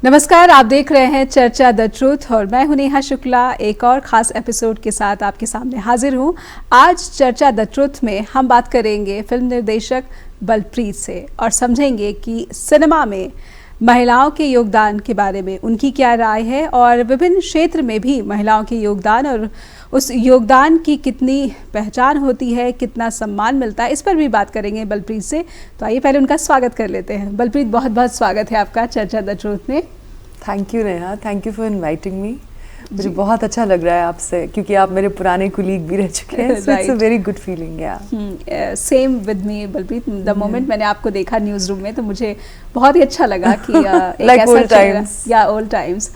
नमस्कार, आप देख रहे हैं चर्चा द ट्रूथ और मैं हूं नेहा शुक्ला। एक और ख़ास एपिसोड के साथ आपके सामने हाजिर हूं। आज चर्चा द ट्रूथ में हम बात करेंगे फिल्म निर्देशक बलप्रीत से और समझेंगे कि सिनेमा में महिलाओं के योगदान के बारे में उनकी क्या राय है और विभिन्न क्षेत्र में भी महिलाओं के योगदान और उस योगदान की कितनी पहचान होती है, कितना सम्मान मिलता है, इस पर भी बात करेंगे बलप्रीत से। तो आइए पहले उनका स्वागत कर लेते हैं। बलप्रीत, बहुत बहुत स्वागत है आपका चर्चा द ट्रूथ में। Thank you Neha, thank you for inviting me. मुझे बहुत अच्छा लग रहा है आपसे, क्योंकि आप मेरे पुराने कुलीग भी रह चुके हैं। So it's a very good feeling. Yeah same with me Balpreet. The moment मैंने आपको देखा न्यूज़ रूम में तो मुझे बहुत ही अच्छा लगा कि like old times. या ओल्ड टाइम्स।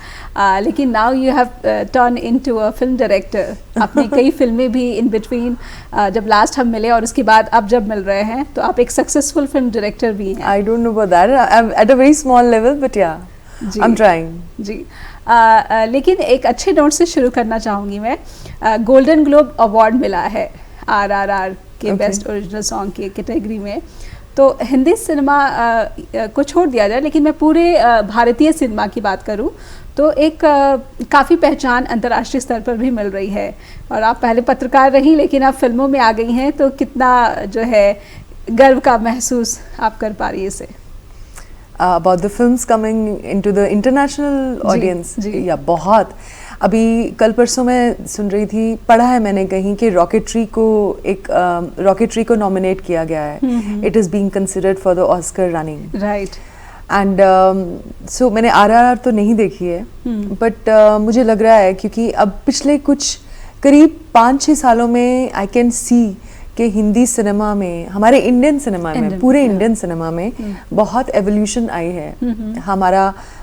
लेकिन now you have turn into a film director. आपने कई फिल्में भी इन बिटवीन, जब लास्ट हम मिले और उसके बाद अब जब मिल रहे हैं तो आप एक सक्सेसफुल फिल्म डायरेक्टर भी हैं। I don't know about that, I am at a very small level, but या आई एम ट्राइंग जी। लेकिन एक अच्छे नोट से शुरू करना चाहूँगी मैं। गोल्डन ग्लोब अवार्ड मिला है RRR के बेस्ट ओरिजिनल सॉन्ग की कैटेगरी में। तो हिंदी सिनेमा को छोड़ दिया जाए, लेकिन मैं पूरे भारतीय सिनेमा की बात करूं तो एक काफ़ी पहचान अंतर्राष्ट्रीय स्तर पर भी मिल रही है। और आप पहले पत्रकार रही, लेकिन आप फिल्मों में आ गई हैं, तो कितना जो है गर्व का महसूस आप कर पा रही है इसे? about the films coming into the international audience। या बहुत अभी कल परसों मैं सुन रही थी, पढ़ा है मैंने कहीं कि रॉकेटरी को नॉमिनेट किया गया है। It is being considered for the Oscar running. Right. And so मैंने RRR तो नहीं देखी है, बट मुझे लग रहा है क्योंकि अब पिछले कुछ करीब 5-6 सालों में आई कैन सी कि हिंदी सिनेमा में, हमारे इंडियन सिनेमा में, पूरे इंडियन सिनेमा में बहुत एवोल्यूशन आई है।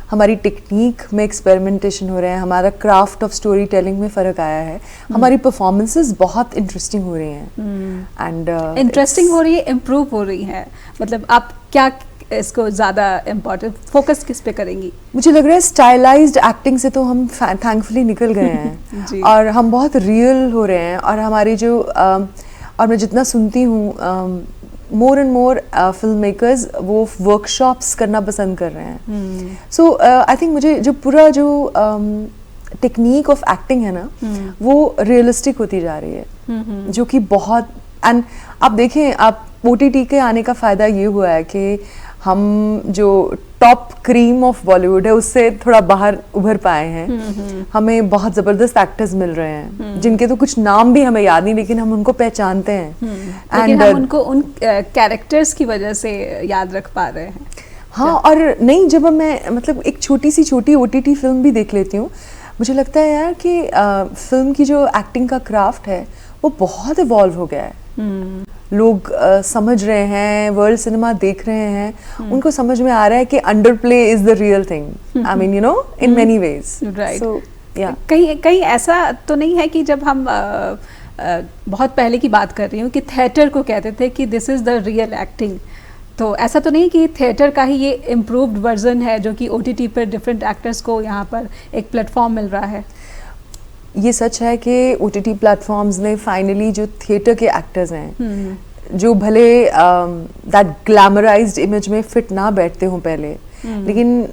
हमारी टेक्निक में एक्सपेरिमेंटेशन हो रहे हैं, हमारा क्राफ्ट ऑफ स्टोरी टेलिंग में फ़र्क आया है, हमारी परफॉर्मेंसेस बहुत इंटरेस्टिंग हो रही हैं एंड इंटरेस्टिंग हो रही है, इम्प्रूव हो रही है। मतलब आप क्या इसको ज़्यादा इम्पोर्टेंट फोकस किस पे करेंगी? मुझे लग रहा है स्टाइलाइज्ड एक्टिंग से तो हम थैंकफुली निकल गए हैं और हम बहुत रियल हो रहे हैं। और हमारी जो और मैं जितना सुनती हूँ more and more film makers वो वर्कशॉप्स करना पसंद कर रहे हैं। सो आई थिंक मुझे जो पूरा जो टेक्निक ऑफ एक्टिंग है ना, वो रियलिस्टिक होती जा रही है, जो कि बहुत। एंड आप देखें, आप OTT के आने का फ़ायदा ये हुआ है कि हम जो टॉप क्रीम ऑफ बॉलीवुड है उससे थोड़ा बाहर उभर पाए हैं। हमें बहुत ज़बरदस्त एक्टर्स मिल रहे हैं जिनके तो कुछ नाम भी हमें याद नहीं, लेकिन हम उनको पहचानते हैं। लेकिन हम उनको उन कैरेक्टर्स की वजह से याद रख पा रहे हैं। हाँ, और नहीं, जब मैं मतलब एक छोटी OTT फिल्म भी देख लेती हूँ, मुझे लगता है यार कि फिल्म की जो एक्टिंग का क्राफ्ट है वो बहुत इवॉल्व हो गया है। लोग समझ रहे हैं, वर्ल्ड सिनेमा देख रहे हैं, उनको समझ में आ रहा है कि underplay is the real thing. I mean, you know, in many ways. Right. So yeah कहीं ऐसा तो नहीं है कि जब हम बहुत पहले की बात कर रही हूँ कि थिएटर को कहते थे कि this is the real acting, तो ऐसा तो नहीं कि थिएटर का ही ये इम्प्रूव्ड वर्जन है जो कि OTT पर डिफरेंट एक्टर्स को यहाँ पर एक प्लेटफॉर्म मिल रहा है? ये सच है कि OTT प्लेटफॉर्म्स ने फाइनली जो थिएटर के एक्टर्स हैं, जो भले दैट ग्लैमराइज्ड इमेज में फिट ना बैठते हों पहले, लेकिन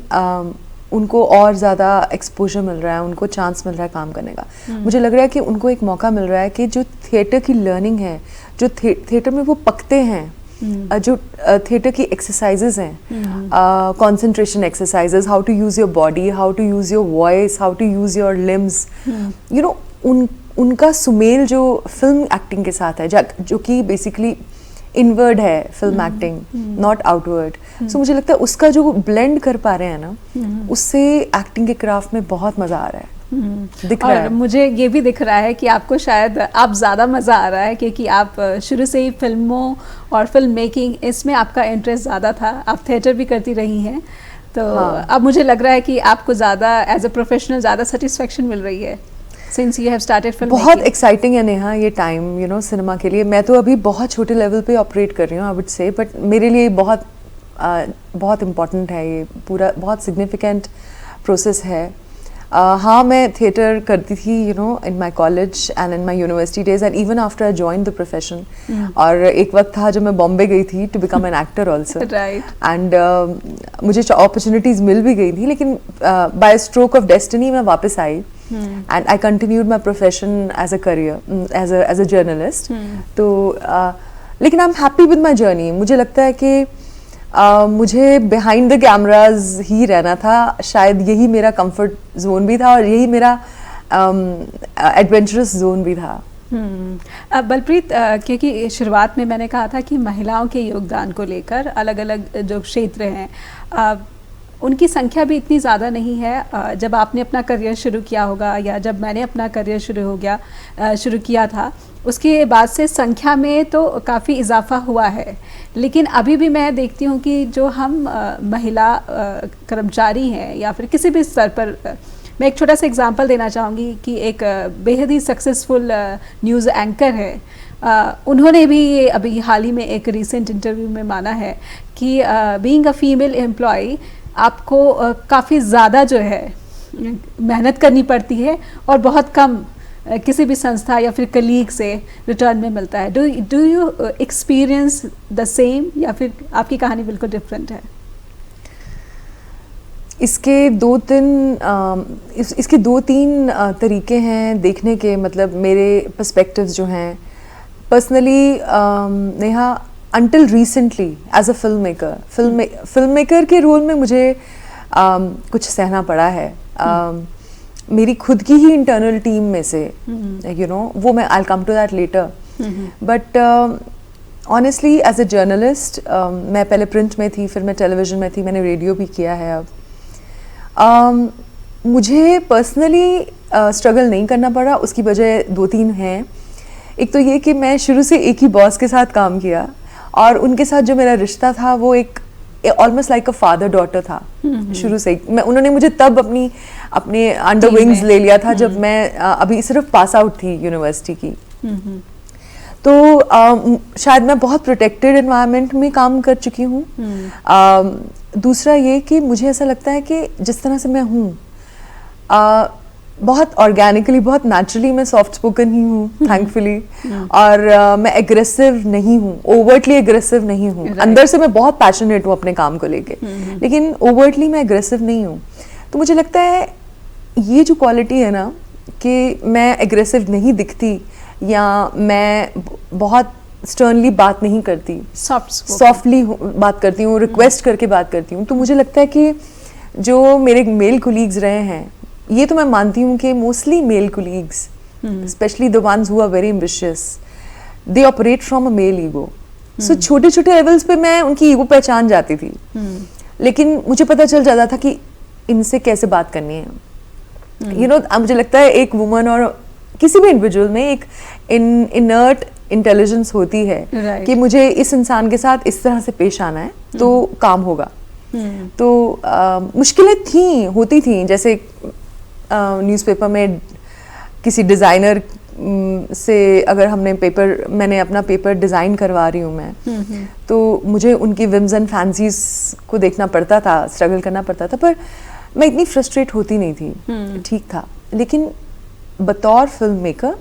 उनको और ज़्यादा एक्सपोजर मिल रहा है, उनको चांस मिल रहा है काम करने का। मुझे लग रहा है कि उनको एक मौका मिल रहा है कि जो थिएटर की लर्निंग है, जो थिएटर में वो पकते हैं, जो थिएटर की एक्सरसाइजेज हैं, concentration exercises, how to use your body, how to use your voice, how to use your limbs, you know, उनका सुमेल जो फिल्म एक्टिंग के साथ है, जो कि बेसिकली इनवर्ड है फिल्म एक्टिंग, नॉट आउटवर्ड। सो मुझे लगता है उसका जो ब्लेंड कर पा रहे हैं ना, उससे एक्टिंग के क्राफ्ट में बहुत मज़ा आ रहा है। दिख रहा और है। मुझे ये भी दिख रहा है कि आपको शायद अब ज़्यादा मज़ा आ रहा है, क्योंकि आप शुरू से ही फिल्मों और फिल्म मेकिंग, इसमें आपका इंटरेस्ट ज़्यादा था। आप थिएटर भी करती रही हैं, तो अब मुझे लग रहा है कि आपको ज़्यादा एज अ प्रोफेशनल ज़्यादा सेटिस्फेक्शन मिल रही है since you have started film. बहुत एक्साइटिंग है नेहा ये टाइम, यू नो, सिनेमा के लिए। मैं तो अभी बहुत छोटे लेवल पे ऑपरेट कर रही हूँ, आई वुड से, बट मेरे लिए बहुत इम्पॉर्टेंट है ये पूरा, बहुत सिग्निफिकेंट प्रोसेस है। हाँ, मैं थिएटर करती थी, you know, in my college and in my university days and even after I join the profession. और एक वक्त था जब मैं बॉम्बे गई थी to become an actor also. And मुझे अपॉर्चुनिटीज मिल भी गई थी, लेकिन बाय स्ट्रोक ऑफ डेस्टिनी मैं वापस आई and I continued my profession as a career, as a journalist. तो लेकिन I am happy with my journey. मुझे लगता है कि मुझे बिहाइंड द कैमराज ही रहना था. शायद यही मेरा कंफर्ट जोन भी था और यही मेरा एडवेंचरस जोन भी था. बलप्रीत, क्योंकि शुरुआत में मैंने कहा था कि महिलाओं के योगदान को लेकर अलग अलग जो क्षेत्र हैं उनकी संख्या भी इतनी ज़्यादा नहीं है. जब आपने अपना करियर शुरू किया होगा या जब मैंने अपना करियर शुरू किया था, उसके बाद से संख्या में तो काफ़ी इजाफा हुआ है. लेकिन अभी भी मैं देखती हूँ कि जो हम महिला कर्मचारी हैं या फिर किसी भी स्तर पर, मैं एक छोटा सा एग्जांपल देना चाहूँगी कि एक बेहद ही सक्सेसफुल न्यूज़ एंकर है. उन्होंने भी ये अभी हाल ही में एक रीसेंट इंटरव्यू में माना है कि बीइंग अ फीमेल एम्प्लॉय आपको काफ़ी ज़्यादा जो है मेहनत करनी पड़ती है और बहुत कम किसी भी संस्था या फिर कलीग से रिटर्न में मिलता है. Do you experience the same या फिर आपकी कहानी बिल्कुल डिफरेंट है? इसके दो तीन तरीके हैं देखने के. मतलब मेरे पर्सपेक्टिव्स जो हैं personally, Neha, until recently as a filmmaker के रोल में मुझे कुछ सहना पड़ा है. मेरी खुद की ही इंटरनल टीम में से, यू नो, वो मैं I'll come to that later. But honestly as a journalist, मैं पहले प्रिंट में थी, फिर मैं टेलीविज़न में थी, मैंने रेडियो भी किया है. अब मुझे पर्सनली स्ट्रगल नहीं करना पड़ा. उसकी वजह दो तीन हैं. एक तो ये कि मैं शुरू से एक ही बॉस के साथ काम किया और उनके साथ जो मेरा रिश्ता था वो एक almost like a father daughter था शुरू से. उन्होंने मुझे तब अपने अंडर विंग्स ले लिया था जब मैं अभी सिर्फ पास आउट थी यूनिवर्सिटी की. तो शायद मैं बहुत प्रोटेक्टेड एनवायरनमेंट में काम कर चुकी हूँ. दूसरा ये कि मुझे ऐसा लगता है कि जिस तरह से मैं हूँ, बहुत ऑर्गेनिकली, बहुत नेचुरली मैं सॉफ्ट स्पोकन ही हूँ, थैंकफुली. और मैं एग्रेसिव नहीं हूँ, ओवर्टली एग्रेसिव नहीं हूँ. अंदर से मैं बहुत पैशनेट हूँ अपने काम को लेके, लेकिन ओवर्टली मैं एग्रेसिव नहीं हूँ. तो मुझे लगता है ये जो क्वालिटी है ना, कि मैं एग्रेसिव नहीं दिखती या मैं बहुत स्टर्नली बात नहीं करती, सॉफ्टली बात करती हूँ, रिक्वेस्ट करके बात करती हूँ. तो मुझे लगता है कि जो मेरे मेल कोलीग्स रहे हैं, ये तो मैं मानती हूँ कि mostly male colleagues, specially the ones who are very ambitious, they operate from a male ego. So छोटे छोटे लेवल्स पे मैं उनकी ईगो पहचान जाती थी, लेकिन मुझे पता चल जाता था कि इनसे कैसे बात करनी है. यू नो, मुझे लगता है एक वुमन और किसी भी इंडिविजुअल में एक इनर्ट इंटेलिजेंस होती है कि मुझे इस इंसान के साथ इस तरह से पेश आना है तो काम होगा. तो मुश्किलें होती थी. जैसे न्यूज़पेपर में किसी डिज़ाइनर से अगर मैंने अपना पेपर डिज़ाइन करवा रही हूँ मैं, तो मुझे उनकी विम्स एंड फैंसीज को देखना पड़ता था, स्ट्रगल करना पड़ता था. पर मैं इतनी फ्रस्ट्रेट होती नहीं थी, ठीक था. लेकिन बतौर फिल्म मेकर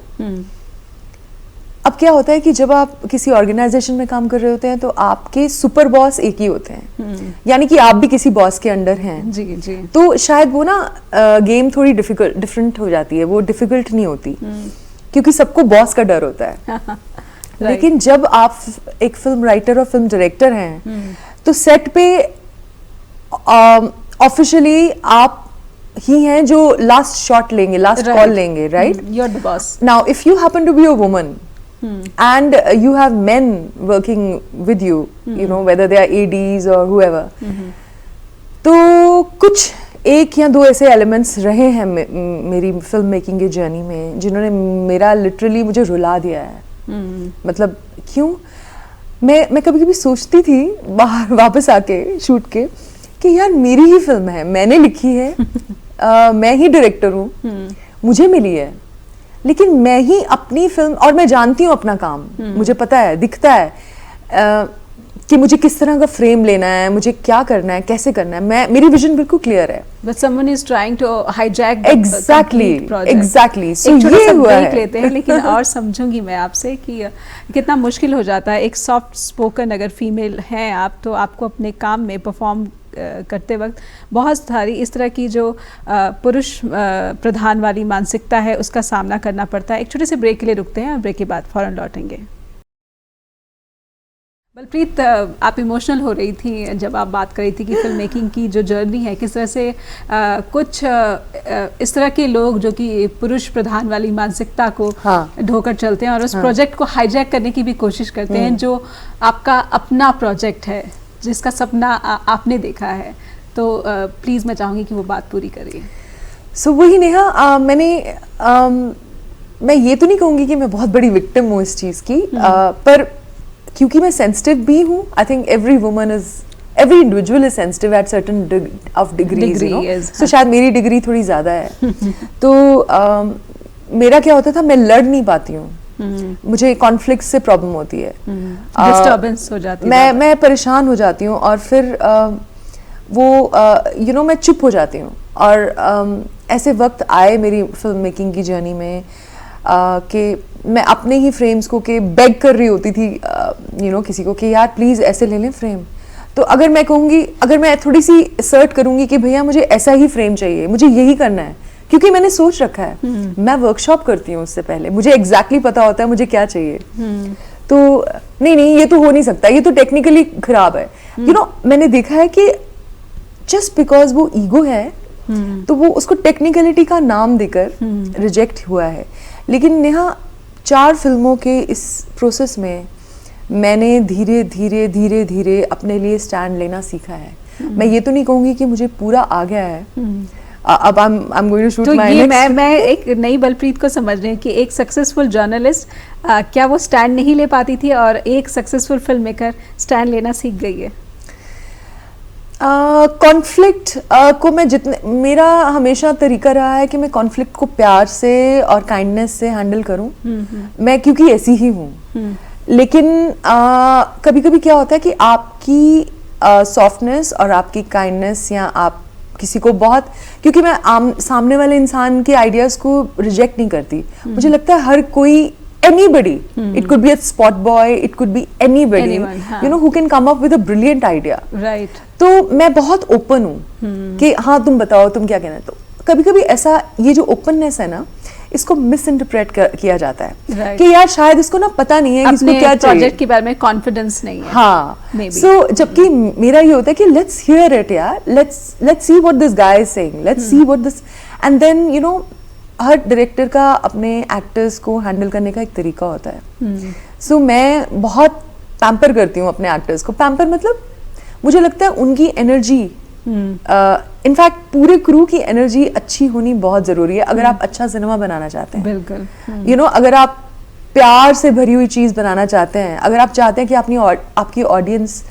अब क्या होता है कि जब आप किसी ऑर्गेनाइजेशन में काम कर रहे होते हैं तो आपके सुपर बॉस एक ही होते हैं, यानी कि आप भी किसी बॉस के अंडर हैं. जी जी. तो शायद वो ना गेम थोड़ी डिफरेंट हो जाती है, वो डिफिकल्ट नहीं होती क्योंकि सबको बॉस का डर होता है. लेकिन जब आप एक फिल्म राइटर और फिल्म डायरेक्टर हैं तो सेट पे ऑफिशियली आप ही हैं जो लास्ट शॉट लेंगे, लास्ट कॉल लेंगे, right? You are the boss. Now if you happen to be a woman and you have men working with you, you know, whether they are ADs or whoever. तो कुछ एक या दो ऐसे elements रहे हैं मेरी फिल्म मेकिंग की जर्नी में जिन्होंने मेरा लिटरली मुझे रुला दिया है. मतलब क्यों? मैं कभी कभी सोचती थी बाहर वापस आके शूट के कि यार मेरी ही फिल्म है, मैंने लिखी है, मैं ही डायरेक्टर हूँ, मुझे मिली है, लेकिन मैं ही अपनी फिल्म, और मैं जानती हूँ अपना काम, मुझे पता है, दिखता है, कि मुझे किस तरह का फ्रेम लेना है, मुझे क्या करना है, कैसे करना है, मेरी विजन बिल्कुल क्लियर है। But someone is trying to hijack the Exactly, complete project. exactly. So एक छोटा ये सा हुआ break है। लेते हैं, लेकिन और समझूंगी मैं आपसे कि कितना मुश्किल हो जाता है। एक सॉफ्ट स्पोकन अगर फीमेल हैं आप, तो आपको अपने काम में परफॉर्म करते वक्त बहुत सारी इस तरह की जो पुरुष प्रधान वाली मानसिकता है उसका सामना करना पड़ता है। एक छोटे से ब्रेक के लिए रुकते हैं और ब्रेक के बाद फौरन लौटेंगे। बलप्रीत, आप इमोशनल हो रही थी जब आप बात कर रही थी कि फिल्म मेकिंग की जो जर्नी है, किस तरह से कुछ इस तरह के लोग जो कि पुरुष प्रधान वाली मानसिकता को ढोकर चलते हैं और उस प्रोजेक्ट को हाईजैक करने की भी कोशिश करते हैं, जो आपका अपना प्रोजेक्ट है, जिसका सपना आपने देखा है। तो प्लीज़ मैं चाहूँगी कि वो बात पूरी करिए। सो वही नेहा, मैं ये तो नहीं कहूँगी कि मैं बहुत बड़ी विक्टिम हूँ इस चीज़ की, पर क्योंकि मैं सेंसिटिव भी हूँ, I think every individual is sensitive at certain of degrees, you know, so शायद मेरी डिग्री थोड़ी ज़्यादा है। तो मेरा क्या होता था, मैं लड़ नहीं पाती हूँ, मुझे कॉन्फ्लिक्ट से प्रॉब्लम होती है, डिस्टर्बेंस हो जाती है, मैं परेशान हो जाती हूँ और फिर वो मैं चुप हो जाती हूँ। और ऐसे वक्त आए मेरी फिल्म मेकिंग की जर्नी में कि मैं अपने ही फ्रेम्स को के बेग कर रही होती थी किसी को कि यार प्लीज़ ऐसे ले लें फ्रेम। तो अगर मैं कहूँगी, अगर मैं थोड़ी सी असर्ट करूँगी कि भैया मुझे ऐसा ही फ्रेम चाहिए, मुझे यही करना है, क्योंकि मैंने सोच रखा है, मैं वर्कशॉप करती हूँ उससे पहले, मुझे एग्जैक्टली पता होता है मुझे क्या चाहिए। तो नहीं ये तो हो नहीं सकता, ये तो टेक्निकली खराब है। मैंने देखा है कि जस्ट बिकॉज वो ईगो है तो वो उसको टेक्निकलिटी का नाम देकर रिजेक्ट हुआ है। लेकिन नेहा 4 फिल्मों के इस प्रोसेस में मैंने धीरे धीरे धीरे धीरे अपने लिए स्टैंड लेना सीखा है। मैं ये तो नहीं कहूँगी कि मुझे पूरा आ गया है, अब I am going to shoot my next. मैं एक नई बलप्रीत को समझ रही हूँ कि एक सक्सेसफुल जर्नलिस्ट क्या वो स्टैंड नहीं ले पाती थी और एक सक्सेसफुल फिल्म मेकर स्टैंड लेना सीख गई है? कॉन्फ्लिक्ट को मैं मेरा हमेशा तरीका रहा है कि मैं कॉन्फ्लिक्ट को प्यार से और काइंडनेस से हैंडल करूं। मैं क्योंकि ऐसी ही हूँ। लेकिन कभी कभी क्या होता है कि आपकी सॉफ्टनेस और आपकी काइंडनेस, या आप किसी को बहुत, क्योंकि मैं सामने वाले इंसान के आइडियाज को रिजेक्ट नहीं करती। मुझे लगता है हर कोई, anybody, it could be a spot boy, it could be anybody, who can come up with a brilliant idea, right? तो मैं बहुत ओपन हूँ कि हाँ तुम बताओ तुम क्या कहना है। तो कभी कभी ऐसा, ये जो ओपननेस है ना, इसको मिस इंटरप्रेट किया जाता है कि यार शायद इसको ना पता नहीं है कि इसको क्या चाहिए, प्रोजेक्ट के बारे में कॉन्फिडेंस नहीं है। हाँ, सो जबकि मेरा ये होता है कि लेट्स हियर इट यार, let's see what this guy is saying, let's see what this, and then हर डायरेक्टर का अपने एक्टर्स को हैंडल करने का एक तरीका होता है। सो मैं बहुत पैम्पर करती हूँ अपने एक्टर्स को। पैम्पर मतलब मुझे लगता है उनकी एनर्जी, इनफैक्ट पूरे क्रू की एनर्जी अच्छी होनी बहुत जरूरी है अगर आप अच्छा सिनेमा बनाना चाहते हैं। बिल्कुल। अगर आप प्यार से भरी हुई चीज बनाना चाहते हैं, अगर आप चाहते हैं कि आपकी ऑडियंस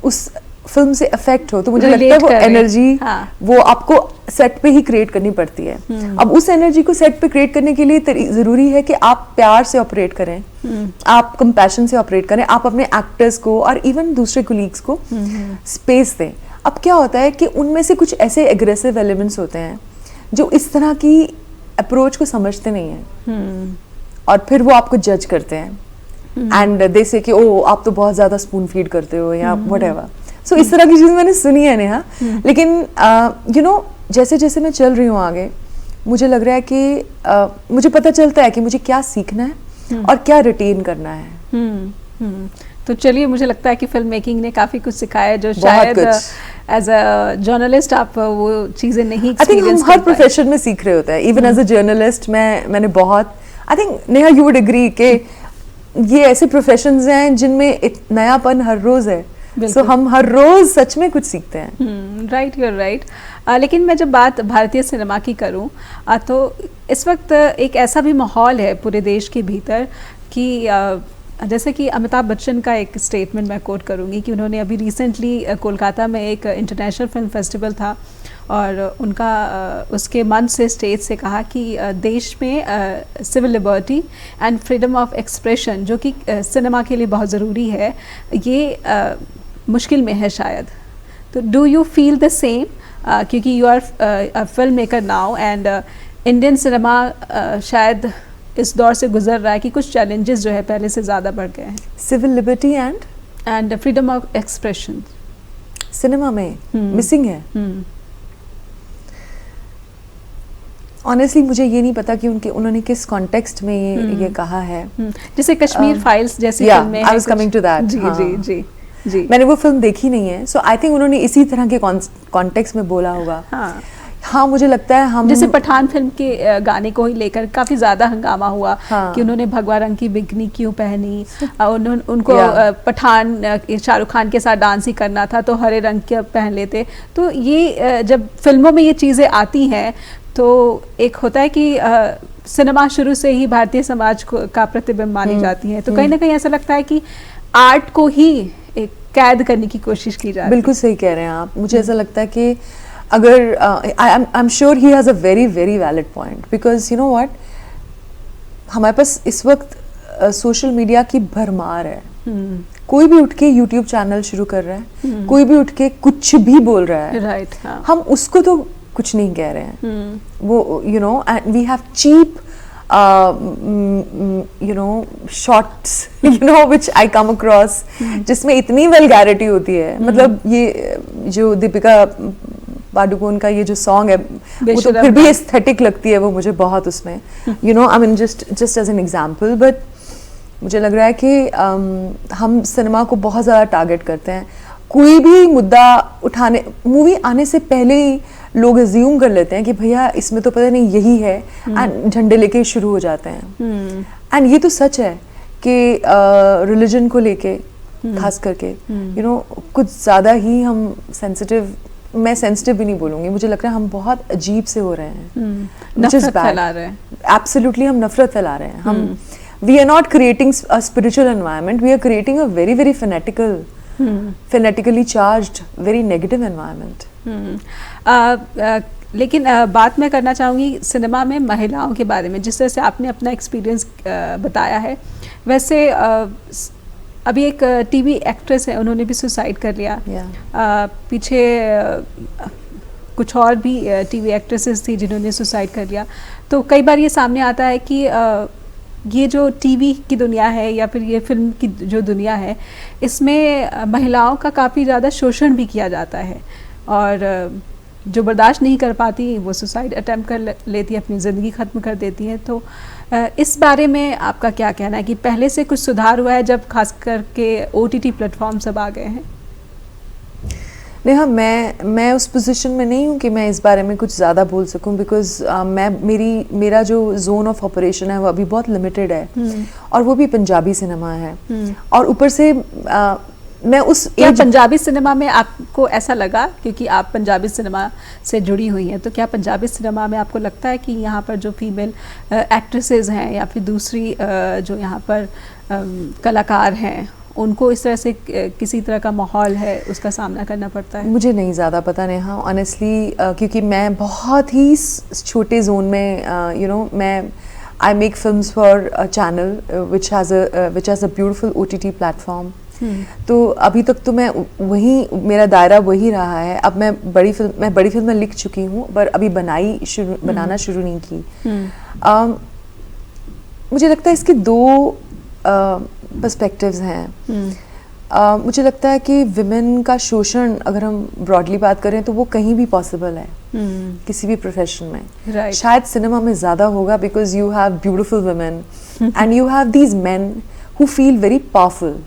उस फिल्म से अफेक्ट हो, तो मुझे लगता है वो एनर्जी वो आपको सेट पे ही क्रिएट करनी पड़ती है। अब उस एनर्जी को सेट पे क्रिएट करने के लिए जरूरी है कि आप प्यार से ऑपरेट करें, आप कंपैशन से ऑपरेट करें, आप अपने एक्टर्स को और इवन दूसरे कोलीग्स को स्पेस दें। अब क्या होता है कि उनमें से कुछ ऐसे एग्रेसिव एलिमेंट्स होते हैं जो इस तरह की अप्रोच को समझते नहीं हैं और फिर वो आपको जज करते हैं एंड दे से कि ओ आप तो बहुत ज्यादा स्पून फीड करते हो या व्हाटएवर। सो इस तरह की चीज मैंने सुनी है नेहा। लेकिन जैसे जैसे मैं चल रही हूँ आगे, मुझे लग रहा है कि मुझे पता चलता है कि मुझे क्या सीखना है और क्या रिटेन करना है। तो चलिए, मुझे लगता है कि फिल्म मेकिंग ने काफी कुछ सिखाया जो शायद एज अ जर्नलिस्ट आप वो चीजें नहीं आई थिंक हम हर प्रोफेशन में सीख रहे होते हैं। इवन एज अ जर्नलिस्ट मैंने बहुत, I think Neha you would agree कि ये ऐसे प्रोफेशंस हैं जिनमें एक नयापन हर रोज है। सो हम हर रोज सच में कुछ सीखते हैं। Right, you are right. लेकिन मैं जब बात भारतीय सिनेमा की करूं तो इस वक्त एक ऐसा भी माहौल है पूरे देश के भीतर कि जैसे कि अमिताभ बच्चन का एक स्टेटमेंट मैं कोट करूंगी कि उन्होंने अभी रिसेंटली कोलकाता में एक इंटरनेशनल फिल्म फेस्टिवल था और उनका उसके मंच से, स्टेज से कहा कि देश में civil liberty and freedom of expression जो कि सिनेमा के लिए बहुत ज़रूरी है, ये मुश्किल में है शायद। तो do you feel the same, क्योंकि you are a filmmaker now and Indian cinema शायद इस दौर से गुजर रहा है कि कुछ चैलेंजेस जो है पहले से ज़्यादा बढ़ गए हैं। Civil liberty and freedom of expression cinema में मिसिंग है। ऑनेस्टली मुझे ये नहीं पता कि उन्होंने किस कॉन्टेक्स्ट में ये कहा है। जैसे कश्मीर फाइल्स जैसी फिल्में, I was coming to that. जी जी जी जी, मैंने वो फिल्म देखी नहीं है, सो आई थिंक उन्होंने इसी तरह के कॉन्टेक्स्ट में बोला होगा। हाँ, मुझे लगता है हम जैसे पठान फिल्म के गाने को ही लेकर काफी ज्यादा हंगामा हुआ कि उन्होंने भगवा रंग की बिगनी क्यों पहनी, उनको पठान शाहरुख खान के साथ डांस ही करना था तो हरे रंग के पहन लेते। तो ये जब फिल्मों में ये चीजें आती हैं तो एक होता है कि सिनेमा शुरू से ही भारतीय समाज का प्रतिबिंब मानी जाती है, तो कहीं ना कहीं ऐसा लगता है कि आर्ट को ही एक कैद करने की कोशिश की जा रही है। बिल्कुल सही कह रहे हैं आप। मुझे ऐसा लगता है कि अगर I am sure he has a very very valid point, because you know what, हमारे पास इस वक्त सोशल मीडिया की भरमार है। कोई भी उठ के यूट्यूब चैनल शुरू कर रहा है, कोई भी उठ के कुछ भी बोल रहा है, राइट। हम उसको तो कुछ नहीं कह रहे हैं। वो you know, and we have cheap you know shots you know which I come across जिसमें इतनी वल्गैरिटी होती है। मतलब ये जो दीपिका पादुकोण का ये जो सॉन्ग है वो तो फिर भी एस्थेटिक लगती है वो मुझे बहुत उसमें, you know, I mean just as an example, but मुझे लग रहा है कि हम सिनेमा को बहुत ज़्यादा टारगेट करते हैं। कोई भी मुद्दा उठाने, मूवी आने से पहले ही लोग अज्यूम कर लेते हैं कि भैया इसमें तो पता नहीं यही है, एंड झंडे लेके शुरू हो जाते हैं। एंड ये तो सच है कि रिलीजन को लेके खास करके यू नो कुछ ज़्यादा ही हम सेंसिटिव, मैं सेंसिटिव भी नहीं बोलूँगी, मुझे लग रहा है हम बहुत अजीब से हो रहे हैं, नफरत फैला रहे हैं। एब्सोल्युटली हम नफरत फैला रहे हैं। हम we are not creating a spiritual environment, we are creating a very very fanatically charged very negative environment. लेकिन बात मैं करना चाहूँगी सिनेमा में महिलाओं के बारे में। जिस तरह से आपने अपना एक्सपीरियंस बताया है, वैसे अभी एक टीवी एक्ट्रेस है, उन्होंने भी सुसाइड कर लिया। पीछे कुछ और भी टीवी एक्ट्रेसेस थी जिन्होंने सुसाइड कर लिया। तो कई बार ये सामने आता है कि ये जो टीवी की दुनिया है या फिर ये फिल्म की जो दुनिया है, इसमें महिलाओं का काफ़ी ज़्यादा शोषण भी किया जाता है, और जो बर्दाश्त नहीं कर पाती वो सुसाइड अटेम्प्ट कर लेती है, अपनी ज़िंदगी ख़त्म कर देती है। तो इस बारे में आपका क्या कहना है कि पहले से कुछ सुधार हुआ है जब खास करके OTT प्लेटफॉर्म सब आ गए हैं? नेहा, मैं उस पोजीशन में नहीं हूँ कि मैं इस बारे में कुछ ज़्यादा बोल सकूँ, बिकॉज मेरा जो जोन ऑफ ऑपरेशन है वो अभी बहुत लिमिटेड है, और वो भी पंजाबी सिनेमा है। और ऊपर से मैं उस क्या पंजाबी सिनेमा में आपको ऐसा लगा, क्योंकि आप पंजाबी सिनेमा से जुड़ी हुई हैं, तो क्या पंजाबी सिनेमा में आपको लगता है कि यहाँ पर जो फीमेल एक्ट्रेसेस हैं या फिर दूसरी जो यहाँ पर कलाकार हैं, उनको इस तरह से किसी तरह का माहौल है उसका सामना करना पड़ता है? मुझे नहीं ज़्यादा पता नहीं, हाँ ऑनेस्टली, क्योंकि मैं बहुत ही छोटे जोन में यू नो मैं I make films for a channel which has a beautiful OTT platform. तो अभी तक तो मैं मेरा दायरा वही रहा है। अब मैं बड़ी फिल्म लिख चुकी हूँ, पर अभी बनाना शुरू नहीं की। मुझे लगता है इसके दो पर्सपेक्टिव्स हैं। मुझे लगता है कि विमेन का शोषण, अगर हम ब्रॉडली बात करें, तो वो कहीं भी पॉसिबल है, किसी भी प्रोफेशन में। शायद सिनेमा में ज़्यादा होगा because you have beautiful women and you have these men who feel very powerful,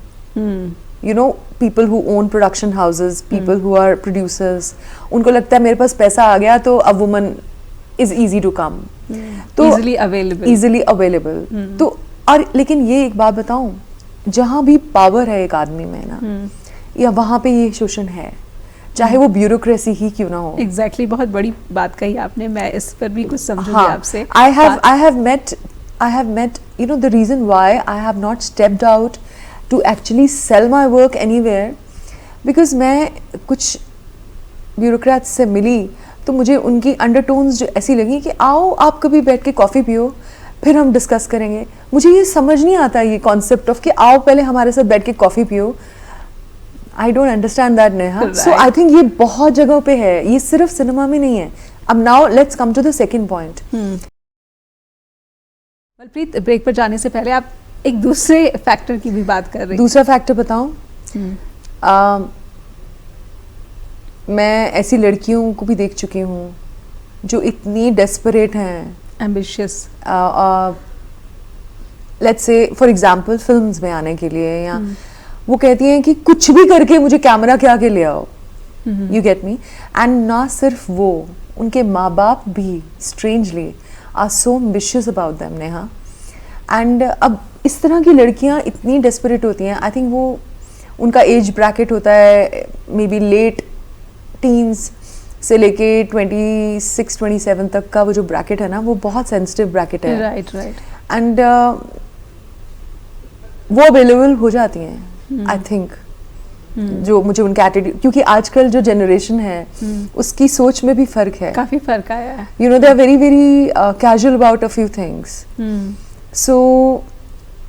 you know, people who own production houses, people who are producers, उनको लगता है मेरे पास पैसा आ गया तो a woman is easy to come, तो easily available। तो और लेकिन ये एक बात बताऊं, जहाँ भी पावर है एक आदमी में ना, या वहाँ पे ये शोषण है, चाहे वो ब्यूरोक्रेसी ही क्यों ना हो। Exactly, बहुत बड़ी बात कही आपने, मैं इस पर भी कुछ समझूंगी आपसे। I have met you know the reason why I have not stepped out to actually sell my work anywhere, because मैं कुछ ब्यूरोक्रेट्स से मिली तो मुझे उनकी अंडरटोन्स जो ऐसी लगी कि आओ आप कभी बैठ के कॉफ़ी पियो, फिर हम डिस्कस करेंगे। मुझे ये समझ नहीं आता ये कॉन्सेप्ट ऑफ कि आओ पहले हमारे साथ बैठ के कॉफ़ी पियो। I don't understand that Neha. So I think ये बहुत जगहों पे है, ये सिर्फ सिनेमा में नहीं है। अब now let's come to the second point. Balpreet, break पर जाने से पहले आप एक दूसरे फैक्टर की भी बात कर रही। दूसरा फैक्टर बताऊं? मैं ऐसी लड़कियों को भी देख चुकी हूँ जो इतनी डेस्परेट हैं, ambitious, let's say for example films में आने के लिए, या वो कहती हैं कि कुछ भी करके मुझे कैमरा के आगे ले आओ, यू गेट मी। एंड ना सिर्फ वो, उनके माँ बाप भी strangely are so ambitious about them Neha. And अब इस तरह की लड़कियाँ इतनी डेस्परेट होती हैं, आई थिंक वो उनका एज ब्रैकेट होता है मे बी लेट टीन्स से लेके 26-27 तक का वो जो ब्रैकेट है ना, वो बहुत सेंसिटिव ब्रैकेट है। राइट। एंड वो अवेलेबल हो जाती हैं आई थिंक, जो मुझे उनका एटीट्यूड, क्योंकि आजकल जो जनरेशन है उसकी सोच में भी फर्क है, काफी फर्क आया है। You know they are very very casual about a few things. So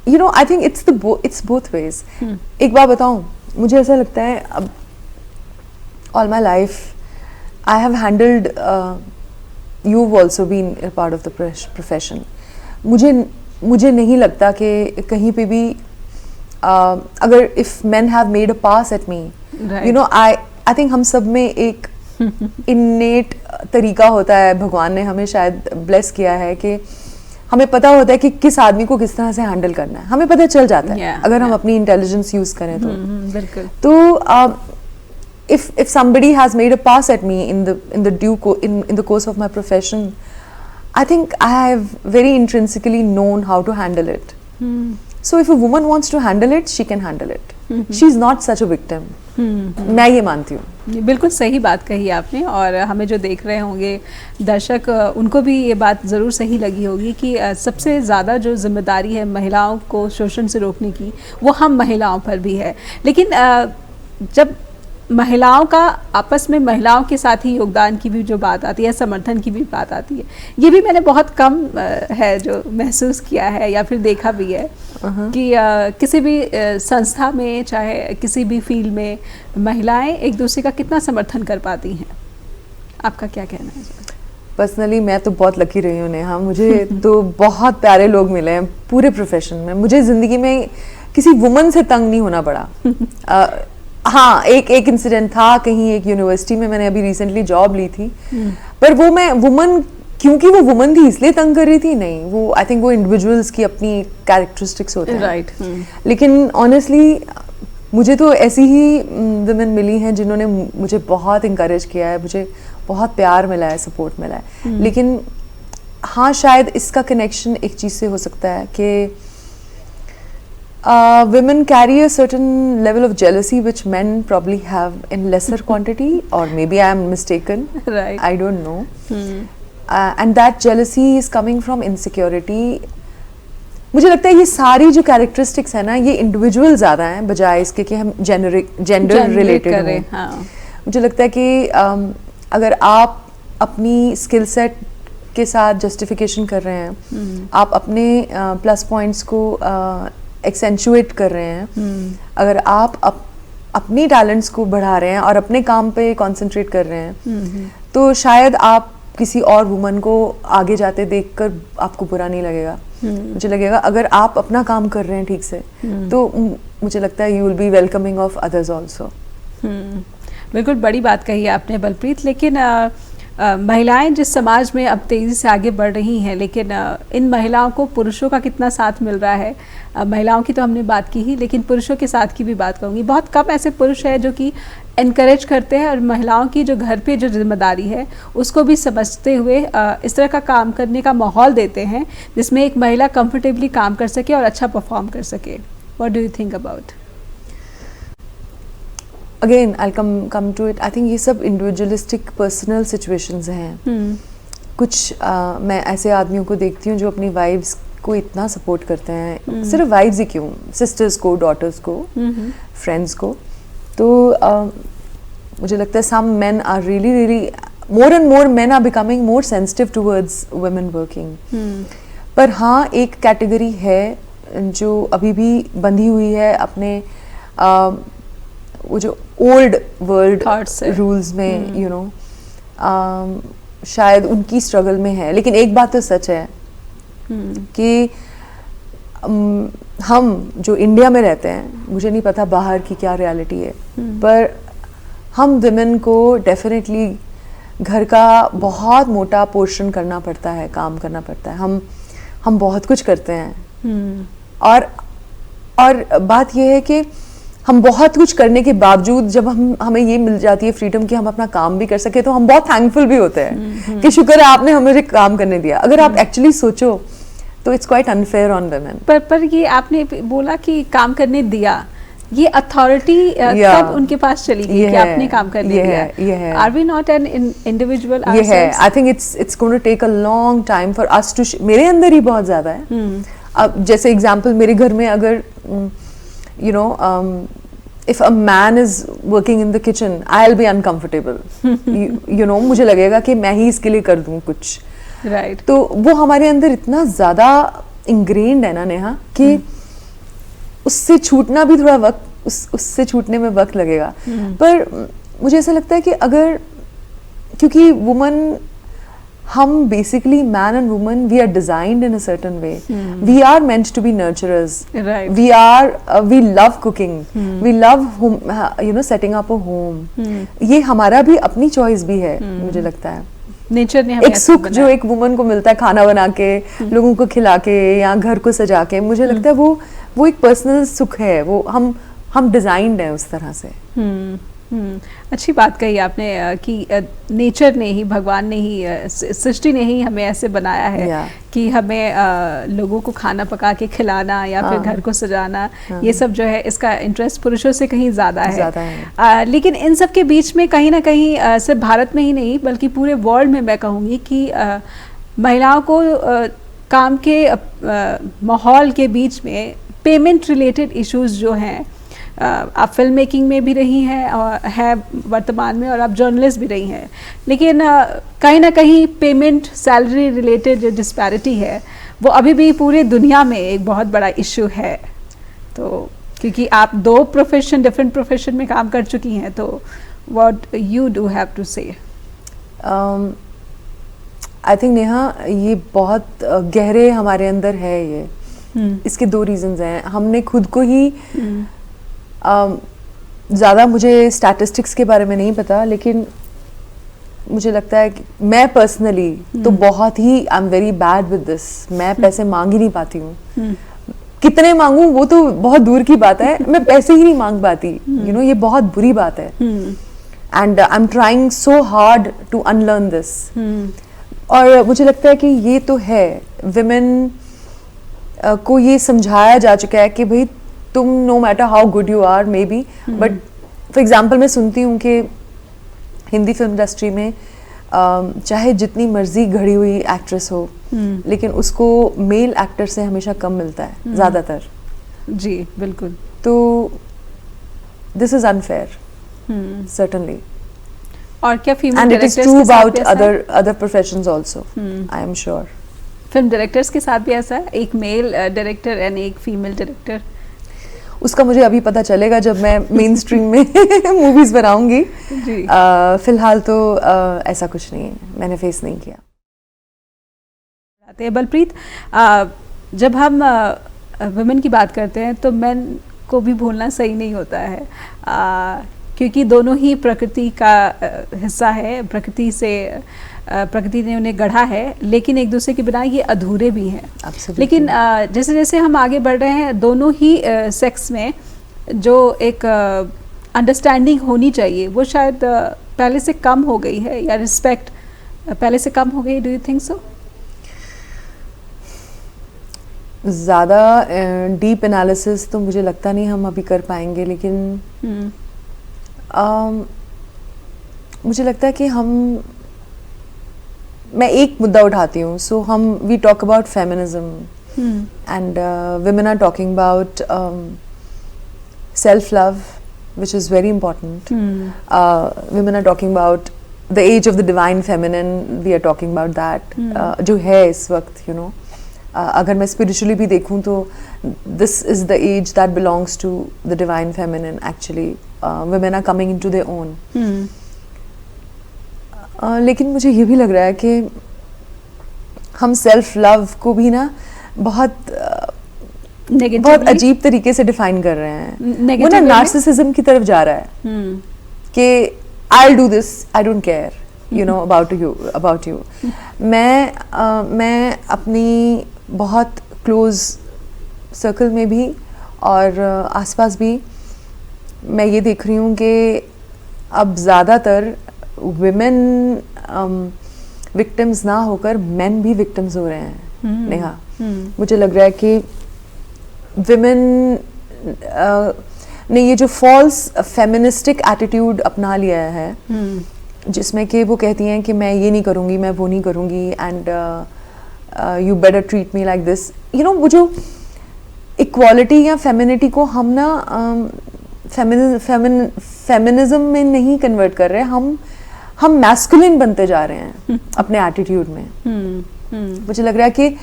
you know I think it's both ways. एक बात बताऊं, मुझे ऐसा लगता है अब all my life I have handled you've also been a part of the profession. मुझे नहीं लगता कि कहीं पे भी अगर if men have made a pass at me, you know, I think हम सब में एक innate तरीका होता है, भगवान ने हमें शायद bless किया है कि हमें पता होता है कि किस आदमी को किस तरह से हैंडल करना है, हमें पता चल जाता है अगर हम अपनी इंटेलिजेंस यूज करें तो। बिल्कुल। तो if somebody has made a pass at me in the course of my profession, I think I have very intrinsically known how to handle it. So if a woman wants to handle it, she can handle it. She's not such a victim. मैं ये मानती हूँ। बिल्कुल सही बात कही आपने, और हमें जो देख रहे होंगे दर्शक, उनको भी ये बात ज़रूर सही लगी होगी कि सबसे ज़्यादा जो जिम्मेदारी है महिलाओं को शोषण से रोकने की, वो हम महिलाओं पर भी है। लेकिन जब महिलाओं का आपस में महिलाओं के साथ ही योगदान की भी जो बात आती है, समर्थन की भी बात आती है, ये भी मैंने बहुत कम है जो महसूस किया है या फिर देखा भी है कि किसी भी संस्था में, चाहे किसी भी फील्ड में, महिलाएं एक दूसरे का कितना समर्थन कर पाती हैं। आपका क्या कहना है? पर्सनली मैं तो बहुत लकी रही हूँ नेहा, मुझे तो बहुत प्यारे लोग मिले हैं पूरे प्रोफेशन में। मुझे ज़िंदगी में किसी वुमन से तंग नहीं होना पड़ा। हाँ, एक इंसिडेंट था कहीं, एक यूनिवर्सिटी में मैंने अभी रिसेंटली जॉब ली थी, पर वो मैं वुमन, क्योंकि वो वुमन थी इसलिए तंग कर रही थी, नहीं, वो आई थिंक वो इंडिविजुअल्स की अपनी कैरेक्टरिस्टिक्स होते हैं। राइट। लेकिन ऑनेस्टली मुझे तो ऐसी ही वुमेन मिली हैं जिन्होंने मुझे बहुत इंकरेज किया है, मुझे बहुत प्यार मिला है, सपोर्ट मिला है। लेकिन हाँ, शायद इसका कनेक्शन एक चीज़ से हो सकता है कि women carry a certain level of jealousy which men probably have in lesser quantity, or maybe I am mistaken. Right. I don't know. And that jealousy is coming from insecurity. मुझे लगता है ये सारी जो characteristics है ना, ये individual ज़्यादा हैं बजाय इसके कि हम gender related हों। हाँ। मुझे लगता है कि अगर आप अपनी skill set के साथ justification कर रहे हैं, आप अपने plus points को एक्सेंचुएट कर रहे हैं, अगर आप अपनी टैलेंट्स को बढ़ा रहे हैं और अपने काम पे कंसंट्रेट कर रहे हैं, तो शायद आप किसी और वुमन को आगे जाते देखकर आपको बुरा नहीं लगेगा। मुझे लगेगा अगर आप अपना काम कर रहे हैं ठीक से, तो मुझे लगता है you will be welcoming of others also. बिल्कुल बड़ी बात कही आपने बलप्रीत। लेकिन महिलाएं जिस समाज में अब तेज़ी से आगे बढ़ रही हैं, लेकिन इन महिलाओं को पुरुषों का कितना साथ मिल रहा है? महिलाओं की तो हमने बात की ही, लेकिन पुरुषों के साथ की भी बात करूँगी। बहुत कम ऐसे पुरुष हैं जो कि एनकरेज करते हैं और महिलाओं की जो घर पे जो जिम्मेदारी है उसको भी समझते हुए इस तरह का काम करने का माहौल देते हैं जिसमें एक महिला कंफर्टेबली काम कर सके और अच्छा परफॉर्म कर सके। What do you think about? Again I come to it, I think ये सब इंडिविजुअलिस्टिक पर्सनल सिचुएशंस हैं। कुछ मैं ऐसे आदमियों को देखती हूँ जो अपनी वाइफ्स को इतना सपोर्ट करते हैं, सिर्फ वाइफ्स ही क्यों, सिस्टर्स को, डॉटर्स को, फ्रेंड्स को। तो मुझे लगता है some men are really more and more men are becoming more sensitive towards women working. पर हाँ एक कैटेगरी है जो अभी भी बंधी हुई है अपने वो जो ओल्ड वर्ल्ड रूल्स में, यू नो, शायद उनकी स्ट्रगल में है. लेकिन एक बात तो सच है कि हम जो इंडिया में रहते हैं, मुझे नहीं पता बाहर की क्या रियलिटी है, पर हम विमेन को डेफिनेटली घर का बहुत मोटा पोर्शन करना पड़ता है, काम करना पड़ता है. हम बहुत कुछ करते हैं. और बात यह है कि हम बहुत कुछ करने के बावजूद जब हमें ये मिल जाती है फ्रीडम कि हम अपना काम भी कर सके, तो हम बहुत थैंकफुल भी होते हैं कि शुक्र है आपने हमें काम करने दिया. अगर आप एक्चुअली सोचो तो it's quite unfair on women. पर ये आपने बोला कि काम करने दिया, ये अथॉरिटी कब उनके पास चली गई कि आपने काम करने दिया? Are we not an individual? ये है. I think it's going to take a long time for us to. मेरे अंदर ही बहुत ज्यादा है. अब जैसे एग्जांपल मेरे घर में अगर you know if a man is working in the kitchen, I'll be uncomfortable. you know, मुझे लगेगा कि मैं ही इसके लिए कर दूं कुछ. Right. तो वो हमारे अंदर इतना ज़्यादा ingrained है ना नेहा कि उससे छूटना भी थोड़ा वक्त, उससे छूटने में वक्त लगेगा. पर मुझे ऐसा लगता है कि अगर, क्योंकि वुमन, हम basically man and woman, we are designed in a certain way. We are meant to be nurturers. We love cooking, we love you know setting up a home. ये हमारा भी अपनी चॉइस भी है. मुझे लगता है नेचर ने एक सुख जो एक वुमन को मिलता है खाना बना के, लोगों को खिला के या घर को सजा के, मुझे लगता है वो एक पर्सनल सुख है. वो हम डिजाइंड है उस तरह से. अच्छी बात कही आपने कि नेचर ने ही, भगवान ने ही, सृष्टि ने ही हमें ऐसे बनाया है कि हमें लोगों को खाना पका के खिलाना या फिर घर को सजाना, ये सब जो है इसका इंटरेस्ट पुरुषों से कहीं ज़्यादा है. लेकिन इन सब के बीच में कहीं ना कहीं सिर्फ भारत में ही नहीं बल्कि पूरे वर्ल्ड में मैं कहूँगी कि महिलाओं को काम के माहौल के बीच में पेमेंट रिलेटेड इश्यूज जो हैं, आप फिल्म मेकिंग में भी रही हैं और है वर्तमान में, और आप जर्नलिस्ट भी रही हैं, लेकिन कहीं ना कहीं पेमेंट, सैलरी रिलेटेड जो डिस्पैरिटी है वो अभी भी पूरी दुनिया में एक बहुत बड़ा इशू है. तो क्योंकि आप दो प्रोफेशन, डिफरेंट प्रोफेशन में काम कर चुकी हैं, तो what you do have to say? I think Neha, ये बहुत गहरे हमारे अंदर है ये. इसके दो रीजंस हैं. हमने खुद को ही ज़्यादा मुझे स्टैटिस्टिक्स के बारे में नहीं पता, लेकिन मुझे लगता है कि मैं पर्सनली तो बहुत ही I am very bad with this. मैं पैसे मांग ही नहीं पाती हूँ. कितने मांगूं वो तो बहुत दूर की बात है, मैं पैसे ही नहीं मांग पाती. यू नो, ये बहुत बुरी बात है. And I am trying so hard to unlearn this. और मुझे लगता है कि ये तो है, विमेन को ये समझाया जा चुका है कि भाई तुम no matter how good you are maybe, but for example मैं सुनती हूँ कि हिंदी फिल्म इंडस्ट्री में चाहे जितनी मर्जी घड़ी हुई एक्ट्रेस हो, लेकिन उसको मेल एक्टर से हमेशा कम मिलता है ज़्यादातर. जी बिल्कुल. तो दिस इज अनफेयर सर्टेनली. और क्या female and it is true about other professions also, I am sure. Film directors के साथ भी ऐसा है, एक मेल डायरेक्टर एंड एक फीमेल डायरेक्टर? उसका मुझे अभी पता चलेगा जब मैं मेन स्ट्रीम में मूवीज बनाऊंगी. फिलहाल तो ऐसा कुछ नहीं है, मैंने फेस नहीं किया. बलप्रीत, जब हम वुमेन की बात करते हैं तो मेन को भी भूलना सही नहीं होता है, क्योंकि दोनों ही प्रकृति का हिस्सा है. प्रकृति ने उन्हें गढ़ा है, लेकिन एक दूसरे के बिना ये अधूरे भी हैं. लेकिन जैसे जैसे हम आगे बढ़ रहे हैं, दोनों ही सेक्स में जो एक अंडरस्टैंडिंग होनी चाहिए वो शायद पहले से कम हो गई है, या रिस्पेक्ट पहले से कम हो गई. Do you think so? ज़्यादा डीप एनालिसिस तो मुझे लगता नहीं हम अभी कर पाएंगे, लेकिन मुझे लगता है कि मैं एक मुद्दा उठाती हूँ. So we talk about feminism and women are talking about self love, which is very important. Women are talking about the age of the divine feminine, we are talking about that, जो है इस वक्त, you know, अगर मैं spiritually भी देखूं तो this is the age that belongs to the divine feminine actually. Women are coming into their own. लेकिन मुझे ये भी लग रहा है कि हम सेल्फ लव को भी ना बहुत अजीब तरीके से डिफाइन कर रहे हैं. वो ना नार्सिसिज्म की तरफ जा रहा है कि I'll do this, I don't care, you know, about you. मैं अपनी बहुत क्लोज सर्कल में भी और आसपास भी मैं ये देख रही हूँ कि अब ज़्यादातर विमेन विक्टिम्स ना होकर मेन भी विक्टिम्स हो रहे हैं. नेहा, मुझे लग रहा है कि विमेन ने ये जो फॉल्स फेमिनिस्टिक एटीट्यूड अपना लिया है, जिसमें कि वो कहती हैं कि मैं ये नहीं करूँगी, मैं वो नहीं करूँगी, and you better treat me like this. You know, वो जो इक्वालिटी या फेमिनिटी को हम ना फेमिनिज्म में नहीं कन्वर्ट कर रहे, हम मैस्कुलिन बनते जा रहे हैं अपने एटीट्यूड में. मुझे लग रहा है कि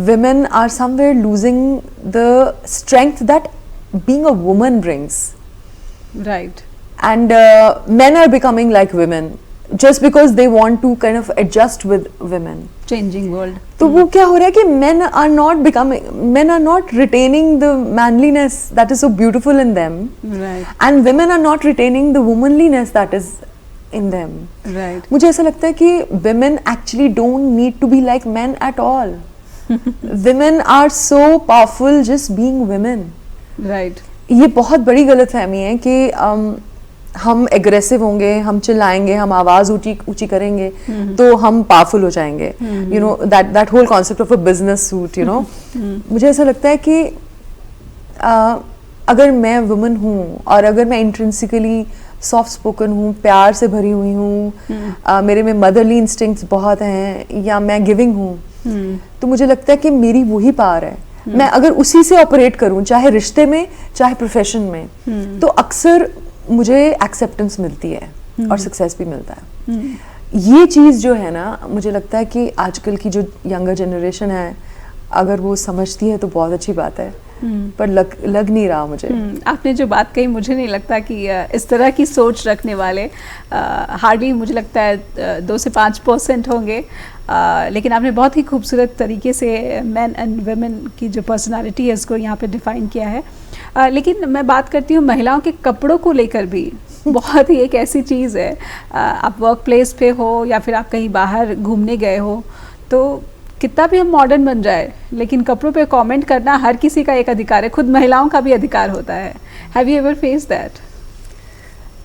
women are somewhere losing the strength that being a woman brings. Right. And men are becoming like women just because they want to kind of adjust with women. Changing world. तो वो क्या हो रहा है कि men are not retaining the manliness that is so beautiful in them. Right. And women are not retaining the womanliness that is in them. Right. मुझे ऐसा लगता है कि women actually don't need to be like men at all. Women are so powerful just being women. Right. ये बहुत बड़ी गलतफहमी है कि हम एग्रेसिव होंगे, हम चिल्लाएंगे, हम आवाज़ ऊंची करेंगे तो हम पावरफुल हो जाएंगे. You know, that whole concept of a business suit, you know. मुझे ऐसा लगता है कि अगर मैं वुमन हूँ और अगर मैं इंट्रिंसिकली सॉफ्ट स्पोकन हूँ, प्यार से भरी हुई हूँ, मेरे में मदरली इंस्टिंक्ट्स बहुत हैं, या मैं गिविंग हूँ, तो मुझे लगता है कि मेरी वही पावर है. मैं अगर उसी से ऑपरेट करूं, चाहे रिश्ते में चाहे प्रोफेशन में, तो अक्सर मुझे एक्सेप्टेंस मिलती है और सक्सेस भी मिलता है. ये चीज़ जो है ना, मुझे लगता है कि आजकल की जो यंगर जनरेशन है, अगर वो समझती है तो बहुत अच्छी बात है, पर लग नहीं रहा मुझे. आपने जो बात कही, मुझे नहीं लगता कि इस तरह की सोच रखने वाले हार्डली, मुझे लगता है 2 से 5% होंगे. लेकिन आपने बहुत ही खूबसूरत तरीके से मेन एंड वुमेन की जो पर्सनालिटी है उसको यहाँ पे डिफ़ाइन किया है. लेकिन मैं बात करती हूँ महिलाओं के कपड़ों को लेकर भी. बहुत ही एक ऐसी चीज़ है, आप वर्क प्लेस पे हो या फिर आप कहीं बाहर घूमने गए हो, तो कितना भी हम मॉडर्न बन जाए, लेकिन कपड़ों पे कमेंट करना हर किसी का एक अधिकार है, खुद महिलाओं का भी अधिकार होता है. Have you ever face that?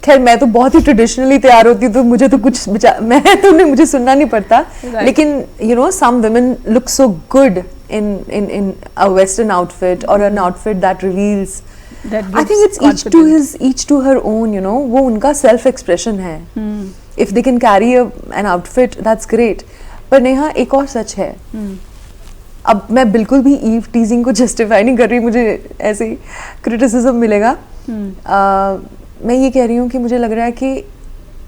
खैर, मैं तो बहुत ही ट्रेडिशनली तैयार होती हूँ, तो मुझे तो कुछ मुझे सुनना नहीं पड़ता. लेकिन you know, some women look so good in a western outfit or an outfit that reveals. I think it's each to her own, you know. वो उनका self expression है. If they can carry an outfit, that's great. पर नेहा, एक और सच है. अब मैं बिल्कुल भी ईव टीजिंग को जस्टिफाई नहीं कर रही, मुझे ऐसे क्रिटिसिज्म मिलेगा. मैं ये कह रही हूँ कि मुझे लग रहा है कि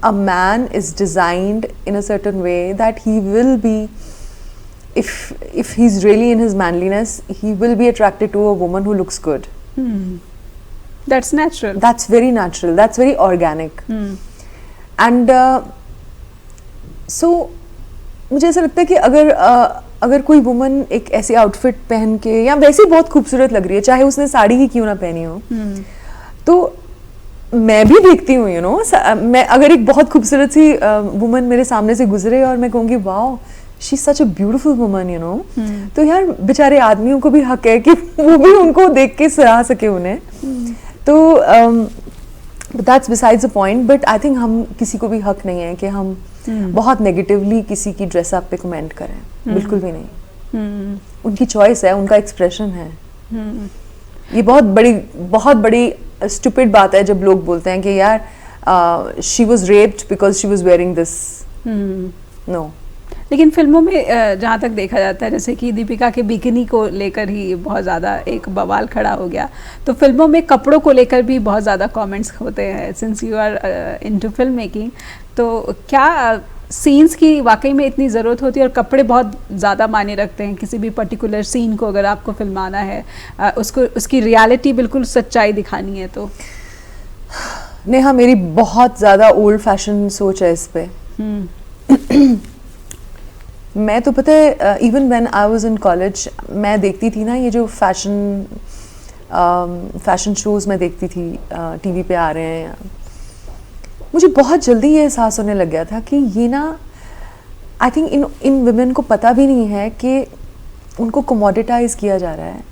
a man is designed in a certain way that he will be, if he's really in his manliness, he will be attracted to a woman who looks good. That's natural. That's very natural. That's very organic. And so मुझे ऐसा लगता है कि अगर कोई woman एक ऐसी outfit पहन के, या वैसे ही बहुत खूबसूरत लग रही है, चाहे उसने साड़ी ही क्यों ना पहनी हो, तो मैं भी देखती हूँ, यू नो. मैं अगर एक बहुत खूबसूरत सी वुमन मेरे सामने से गुजरे और मैं कहूँगी wow, she is such a beautiful woman, you know, तो यार बेचारे आदमियों को भी हक है कि वो भी उनको देख के सराह सके उन्हें. तो that's besides the point. But I think हम किसी को भी हक नहीं है कि हम बहुत नेगेटिवली किसी की ड्रेसअप पे कमेंट करें. बिल्कुल भी नहीं. उनकी चॉइस है, उनका एक्सप्रेशन है. ये बहुत बड़ी स्टूपिड बात है जब लोग बोलते हैं कि यार she was raped because she was wearing this. No. लेकिन फिल्मों में जहाँ तक देखा जाता है, जैसे कि दीपिका के बिकिनी को लेकर ही बहुत ज़्यादा एक बवाल खड़ा हो गया, तो फिल्मों में कपड़ों को लेकर भी बहुत ज़्यादा कमेंट्स होते हैं. Since you are into film making, तो क्या सीन्स की वाकई में इतनी ज़रूरत होती है, और कपड़े बहुत ज़्यादा मायने रखते हैं किसी भी पर्टिकुलर सीन को अगर आपको फिल्माना है, उसको उसकी रियलिटी बिल्कुल सच्चाई दिखानी है तो? नेहा, मेरी बहुत ज़्यादा ओल्ड फैशन सोच है इस पे। मैं तो पता है, even when I was in college मैं देखती थी ना ये जो फैशन शोज़ मैं देखती थी, टीवी पे आ रहे हैं, मुझे बहुत जल्दी ये एहसास होने लग गया था कि ये ना, आई थिंक इन वुमेन को पता भी नहीं है कि उनको कमोडिटाइज किया जा रहा है।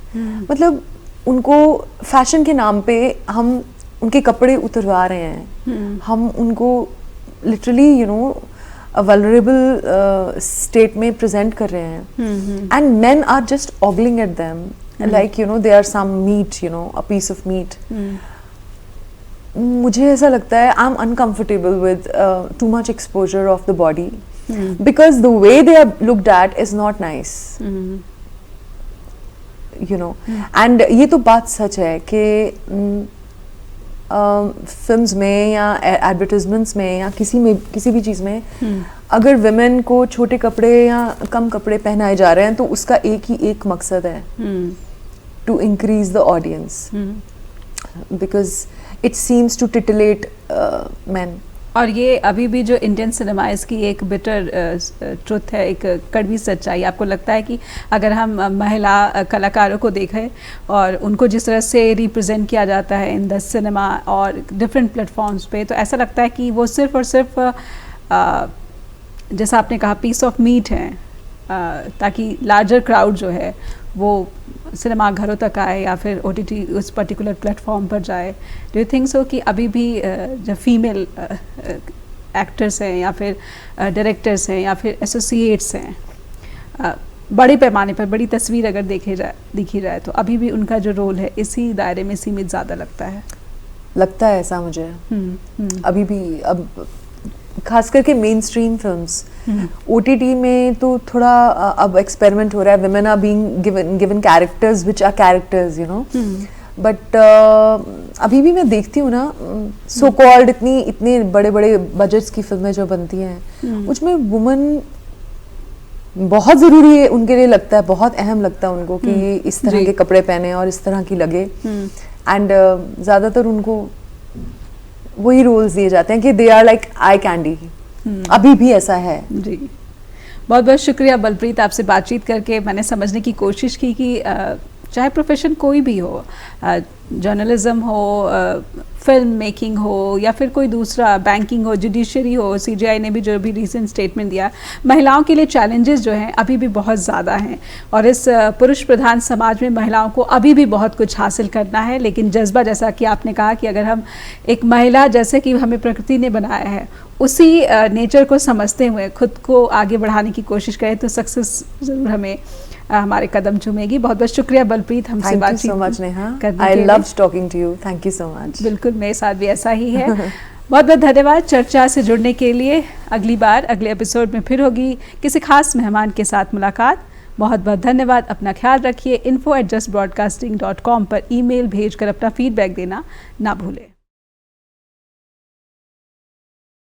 मतलब उनको फैशन के नाम पे हम उनके कपड़े उतरवा रहे हैं, हम उनको लिटरली वल्नरेबल स्टेट में प्रेजेंट कर रहे हैं, and men are just ogling at them like they are some meat, a piece of meat. मुझे ऐसा लगता है I am uncomfortable with too much exposure of the body, because the way they are looked at is not nice, and ये तो बात सच है कि films में या एडवर्टाइजमेंट्स में या किसी भी चीज़ में अगर विमेन को छोटे कपड़े या कम कपड़े पहनाए जा रहे हैं तो उसका एक मकसद है, to increase the audience, because it seems to titillate man. और ये अभी भी जो इंडियन सिनेमाइज की एक बिटर ट्रुथ है, एक कड़वी सच्चाई, आपको लगता है कि अगर हम महिला कलाकारों को देखें और उनको जिस तरह से रिप्रेजेंट किया जाता है इन द सिनेमा और डिफरेंट प्लेटफॉर्म्स पे, तो ऐसा लगता है कि वो सिर्फ और सिर्फ जैसा आपने कहा पीस ऑफ मीट है, ताकि लार्जर क्राउड जो है वो सिनेमा घरों तक आए या फिर OTT उस पर्टिकुलर प्लेटफॉर्म पर जाए। डू यू थिंक सो कि अभी भी जो फीमेल एक्टर्स हैं या फिर डायरेक्टर्स हैं या फिर एसोसिएट्स हैं, बड़े पैमाने पर बड़ी तस्वीर अगर देखी जाए तो अभी भी उनका जो रोल है इसी दायरे में सीमित ज़्यादा लगता है ऐसा मुझे। अभी भी, अब खास करके मेन स्ट्रीम फिल्म्स, OTT में तो थोड़ा अब एक्सपेरिमेंट हो रहा है, women are being given characters which are characters, but अभी भी मैं देखती हूँ ना सो कॉल्ड इतने बड़े बड़े बजट्स की फिल्में जो बनती हैं, उसमें वुमन बहुत ज़रूरी है उनके लिए, लगता है बहुत अहम लगता है उनको कि ये इस तरह के कपड़े पहने और इस तरह की लगे, एंड ज़्यादातर उनको वही रोल्स दिए जाते हैं कि they are like eye candy. अभी भी ऐसा है जी। बहुत बहुत शुक्रिया बलप्रीत, आपसे बातचीत करके मैंने समझने की कोशिश की कि चाहे प्रोफेशन कोई भी हो, जर्नलिज्म हो, फिल्म मेकिंग हो या फिर कोई दूसरा बैंकिंग हो, जुडिशरी हो, CGI ने भी जो भी रिसेंट स्टेटमेंट दिया, महिलाओं के लिए चैलेंजेस जो हैं अभी भी बहुत ज़्यादा हैं, और इस पुरुष प्रधान समाज में महिलाओं को अभी भी बहुत कुछ हासिल करना है। लेकिन जज्बा, जैसा कि आपने कहा कि अगर हम एक महिला जैसे कि हमें प्रकृति ने बनाया है उसी नेचर को समझते हुए खुद को आगे बढ़ाने की कोशिश करें तो सक्सेस ज़रूर हमें हमारे कदम चूमेगी। बहुत बहुत शुक्रिया बलप्रीत हमसे बातचीत करने I loved talking to you. Thank you so much. बिल्कुल, मेरे साथ भी ऐसा ही है। बहुत बहुत धन्यवाद चर्चा से जुड़ने के लिए। अगली बार अगले एपिसोड में फिर होगी किसी खास मेहमान के साथ मुलाकात। बहुत बहुत धन्यवाद, अपना ख्याल रखिए। info@justbroadcasting.com पर ईमेल भेजकर अपना फीडबैक देना ना भूलें।